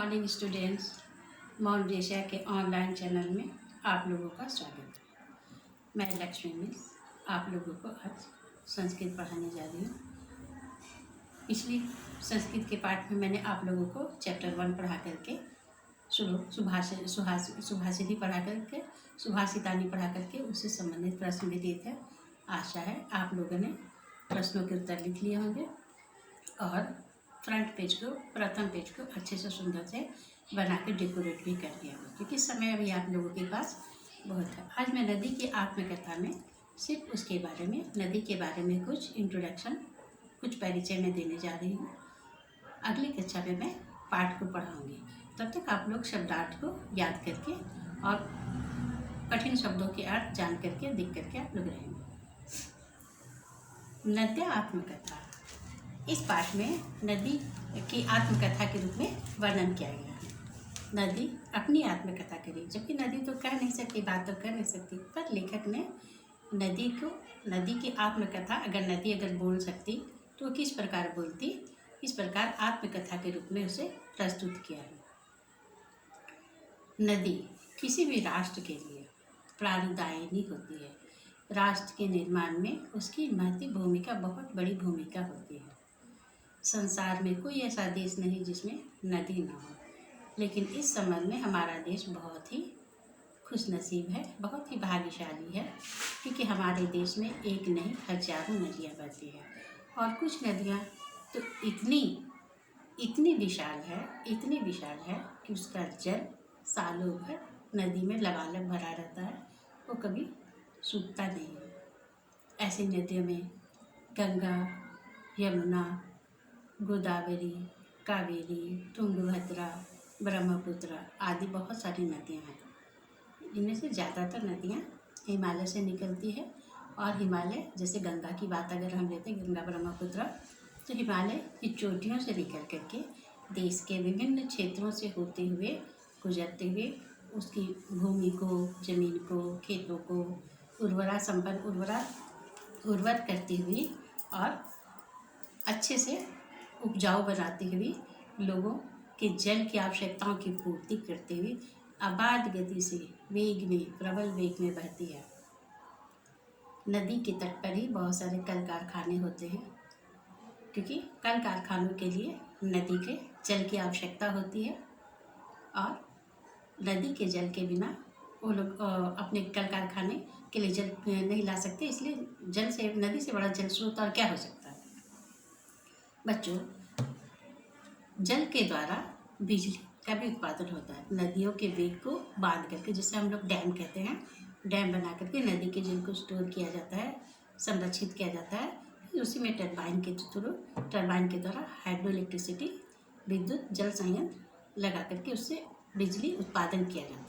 Morning students, mount Asia के online channel में आप लोगों का स्वागत है। मैं लक्ष्मी मिस आप लोगों को आज संस्कृत पढ़ाने जा रही हूँ। पिछली संस्कृत के पाठ में मैंने आप लोगों को चैप्टर 1 पढ़ा करके सुभाषिनी पढ़ा करके सुभाषितानी पढ़ा करके उससे संबंधित प्रश्न भी दिए थे। आशा है आप लोगों ने प्रश्नों के उत्तर लिख लिए होंगे और प्रथम पेज को अच्छे से सुंदर से बना के डेकोरेट भी कर दिया होगा, क्योंकि समय अभी आप लोगों के पास बहुत है। आज मैं नदी की आत्मकथा में सिर्फ उसके बारे में, नदी के बारे में कुछ इंट्रोडक्शन, कुछ परिचय में देने जा रही हूँ। अगली कक्षा में मैं पाठ को पढ़ाऊँगी। तब तक आप लोग शब्दार्थ को याद करके और कठिन शब्दों के अर्थ जान करके देख करके आप लोग रहेंगे। नद्या आत्मकथा, इस पाठ में नदी की आत्मकथा के रूप में वर्णन किया गया है। नदी अपनी आत्मकथा करी, जबकि नदी तो कह नहीं सकती, बात तो कर नहीं सकती, पर लेखक ने नदी की आत्मकथा, नदी अगर बोल सकती तो किस प्रकार बोलती, इस प्रकार आत्मकथा के रूप में उसे प्रस्तुत किया है। नदी किसी भी राष्ट्र के लिए प्राणदायिनी होती है। राष्ट्र के निर्माण में उसकी महत्वपूर्ण भूमिका, बहुत बड़ी भूमिका होती है। संसार में कोई ऐसा देश नहीं जिसमें नदी ना हो, लेकिन इस संबंध में हमारा देश बहुत ही खुशनसीब है, बहुत ही भाग्यशाली है, क्योंकि हमारे देश में एक नहीं हजारों नदियाँ बहती हैं। और कुछ नदियाँ तो इतनी विशाल है कि उसका जल सालों भर नदी में लबालब भरा रहता है, वो कभी सूखता नहीं है। ऐसी नदियों में गंगा, यमुना, गोदावरी, कावेरी, तुंगभद्रा, ब्रह्मपुत्र आदि बहुत सारी नदियां हैं। इनमें से ज़्यादातर नदियां हिमालय से निकलती है, और हिमालय, जैसे गंगा की बात अगर हम लेते हैं, गंगा ब्रह्मपुत्र, तो हिमालय की चोटियों से निकल करके देश के विभिन्न क्षेत्रों से होते हुए, गुजरते हुए उसकी भूमि को, जमीन को, खेतों को उर्वर करती हुई और अच्छे से उपजाऊ बनाती हुई, लोगों के जल की आवश्यकताओं की पूर्ति करते हुए अबाध गति से प्रबल वेग में बहती है। नदी के तट पर ही बहुत सारे कल कारखाने होते हैं, क्योंकि कल कारखानों के लिए नदी के जल की आवश्यकता होती है, और नदी के जल के बिना वो लोग अपने कल कारखाने के लिए जल नहीं ला सकते। इसलिए नदी से बड़ा जल स्रोत और क्या हो सकता है। बच्चों, जल के द्वारा बिजली का भी उत्पादन होता है। नदियों के वेग को बांध करके, जिसे हम लोग डैम कहते हैं, डैम बना करके नदी के जल को स्टोर किया जाता है, संरक्षित किया जाता है। फिर उसी में टरबाइन के द्वारा हाइड्रो इलेक्ट्रिसिटी, विद्युत जल संयंत्र लगा करके उससे बिजली उत्पादन किया जाता है।